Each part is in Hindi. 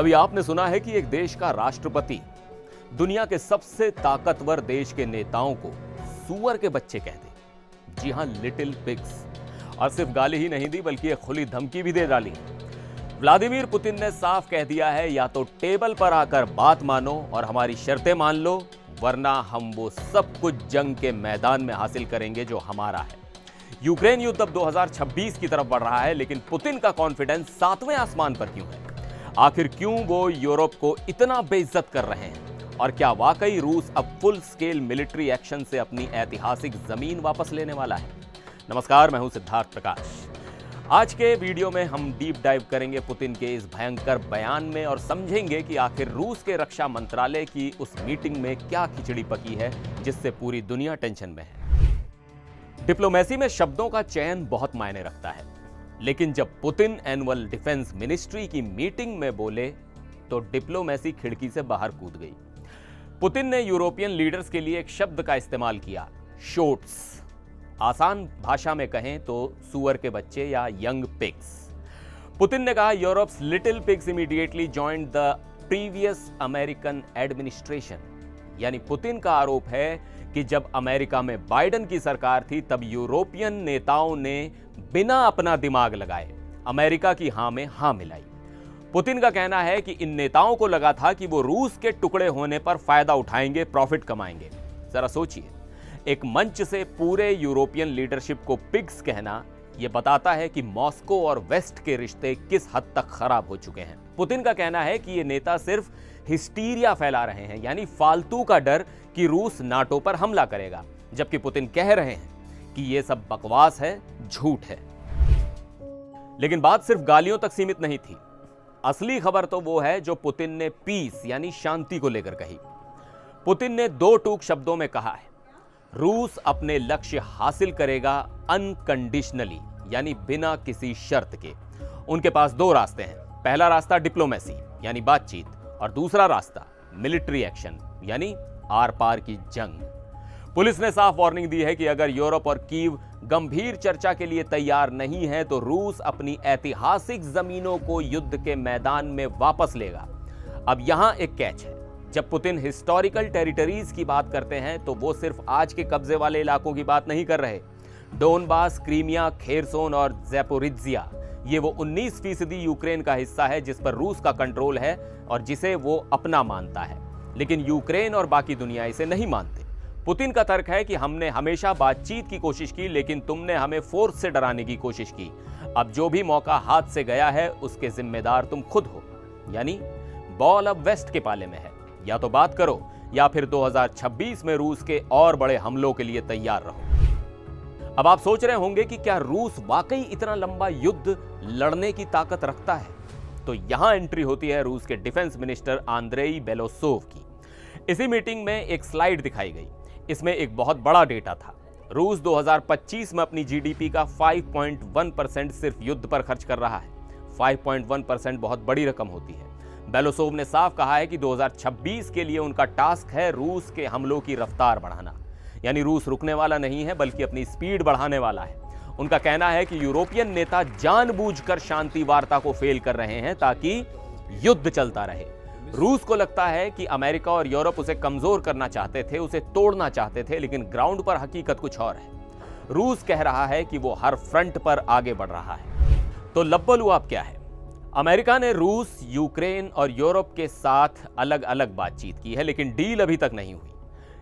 कभी आपने सुना है कि एक देश का राष्ट्रपति दुनिया के सबसे ताकतवर देश के नेताओं को सूअर के बच्चे कह दे? जी हां, लिटिल पिग्स। और सिर्फ गाली ही नहीं दी बल्कि एक खुली धमकी भी दे डाली। व्लादिमीर पुतिन ने साफ कह दिया है, या तो टेबल पर आकर बात मानो और हमारी शर्तें मान लो, वरना हम वो सब कुछ जंग के मैदान में हासिल करेंगे जो हमारा है। यूक्रेन युद्ध अब 2026 की तरफ बढ़ रहा है, लेकिन पुतिन का कॉन्फिडेंस 7वें आसमान पर क्यों है? आखिर क्यों वो यूरोप को इतना बेइज्जत कर रहे हैं? और क्या वाकई रूस अब फुल स्केल मिलिट्री एक्शन से अपनी ऐतिहासिक जमीन वापस लेने वाला है? नमस्कार, मैं हूं सिद्धार्थ प्रकाश। आज के वीडियो में हम डीप डाइव करेंगे पुतिन के इस भयंकर बयान में और समझेंगे कि आखिर रूस के रक्षा मंत्रालय की उस मीटिंग में क्या खिचड़ी पकी है जिससे पूरी दुनिया टेंशन में है। डिप्लोमेसी में शब्दों का चयन बहुत मायने रखता है, लेकिन जब पुतिन एनुअल डिफेंस मिनिस्ट्री की मीटिंग में बोले तो डिप्लोमेसी खिड़की से बाहर कूद गई। पुतिन ने यूरोपियन लीडर्स के लिए एक शब्द का इस्तेमाल किया, शोट्स। आसान भाषा में कहें तो सुअर के बच्चे या यंग पिग्स। पुतिन ने कहा, Europe's little pigs immediately joined the previous American administration. यानी पुतिन का आरोप है कि जब अमेरिका में बाइडेन की सरकार थी तब यूरोपियन नेताओं ने बिना अपना दिमाग लगाए अमेरिका की हां में हां मिलाई। पुतिन का कहना है कि इन नेताओं को लगा था कि वो रूस के टुकड़े होने पर फायदा उठाएंगे, प्रॉफिट कमाएंगे। जरा सोचिए, एक मंच से पूरे यूरोपियन लीडरशिप को पिग्स कहना यह बताता है कि मॉस्को और वेस्ट के रिश्ते किस हद तक खराब हो चुके हैं। पुतिन का कहना है कि ये नेता सिर्फ हिस्टीरिया फैला रहे हैं, यानी फालतू का डर कि रूस नाटो पर हमला करेगा, जबकि पुतिन कह रहे हैं कि यह सब बकवास है, झूठ है। लेकिन बात सिर्फ गालियों तक सीमित नहीं थी। असली खबर तो वो है जो पुतिन ने पीस यानी शांति को लेकर कही। पुतिन ने दो टूक शब्दों में कहा है, रूस अपने लक्ष्य हासिल करेगा अनकंडीशनली, यानी बिना किसी शर्त के। उनके पास दो रास्ते हैं, पहला रास्ता डिप्लोमेसी यानी बातचीत, और दूसरा रास्ता मिलिट्री एक्शन यानी आर पार की जंग। पुलिस ने साफ वार्निंग दी है कि अगर यूरोप और कीव गंभीर चर्चा के लिए तैयार नहीं है तो रूस अपनी ऐतिहासिक जमीनों को युद्ध के मैदान में वापस लेगा। अब यहां एक कैच है, जब पुतिन हिस्टोरिकल टेरिटरीज की बात करते हैं तो वो सिर्फ आज के कब्जे वाले इलाकों की बात नहीं कर रहे। डोनबास, क्रीमिया, खेरसोन और ज़ैपोरिज्जिया, ये वो 19% यूक्रेन का हिस्सा है जिस पर रूस का कंट्रोल है और जिसे वो अपना मानता है। लेकिन यूक्रेन और बाकी दुनिया इसे नहीं मानते। पुतिन का तर्क है कि हमने हमेशा बातचीत की कोशिश की, लेकिन तुमने हमें फोर्स से डराने की कोशिश की। अब जो भी मौका हाथ से गया है उसके जिम्मेदार तुम खुद हो। यानी बॉल अब वेस्ट के पाले में है, या तो बात करो या फिर 2026 में रूस के और बड़े हमलों के लिए तैयार रहो। अब आप सोच रहे होंगे कि क्या रूस वाकई इतना लंबा युद्ध लड़ने की ताकत रखता है? तो यहां एंट्री होती है रूस के डिफेंस मिनिस्टर आंद्रेई बेलोसोव की। इसी मीटिंग में एक स्लाइड दिखाई गई। इसमें एक बहुत बड़ा डेटा था। रूस 2025 में अपनी जीडीपी का 5.1% सिर्फ युद्ध पर खर्च कर रहा है। 5.1% बहुत बड़ी रकम होती है। बेलोसोव ने साफ कहा है कि 2026 के लिए उनका टास्क है रूस के हमलों की रफ्तार बढ़ाना। यानी रूस रुकने वाला नहीं है बल्कि अपनी स्पीड बढ़ाने वाला है। उनका कहना है कि यूरोपियन नेता जानबूझकर शांति वार्ता को फेल कर रहे हैं ताकि युद्ध चलता रहे। रूस को लगता है कि अमेरिका और यूरोप उसे कमजोर करना चाहते थे, उसे तोड़ना चाहते थे, लेकिन ग्राउंड पर हकीकत कुछ और है। रूस कह रहा है कि वो हर फ्रंट पर आगे बढ़ रहा है। तो लब्बलुआब क्या है? अमेरिका ने रूस, यूक्रेन और यूरोप के साथ अलग अलग बातचीत की है, लेकिन डील अभी तक नहीं हुई।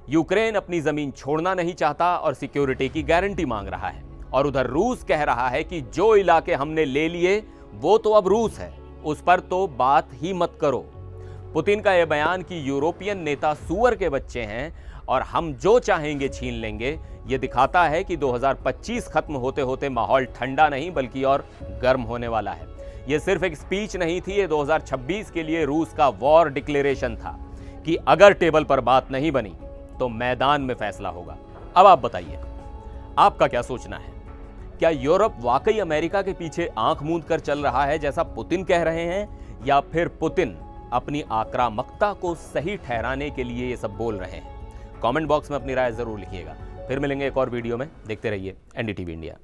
यूक्रेन अपनी जमीन छोड़ना नहीं चाहता और सिक्योरिटी की गारंटी मांग रहा है, और उधर रूस कह रहा है कि जो इलाके हमने ले लिए वो तो अब रूस है, उस पर तो बात ही मत करो। पुतिन का यह बयान कि यूरोपियन नेता सूअर के बच्चे हैं और हम जो चाहेंगे छीन लेंगे, यह दिखाता है कि 2025 खत्म होते होते माहौल ठंडा नहीं बल्कि और गर्म होने वाला है। यह सिर्फ एक स्पीच नहीं थी, ये 2026 के लिए रूस का वॉर डिक्लेरेशन था कि अगर टेबल पर बात नहीं बनी तो मैदान में फैसला होगा। अब आप बताइए, आपका क्या सोचना है? क्या यूरोप वाकई अमेरिका के पीछे आंख मूंद कर चल रहा है जैसा पुतिन कह रहे हैं, या फिर पुतिन अपनी आक्रामकता को सही ठहराने के लिए ये सब बोल रहे हैं? कमेंट बॉक्स में अपनी राय जरूर लिखिएगा। फिर मिलेंगे एक और वीडियो में। देखते रहिए एनडीटीवी इंडिया।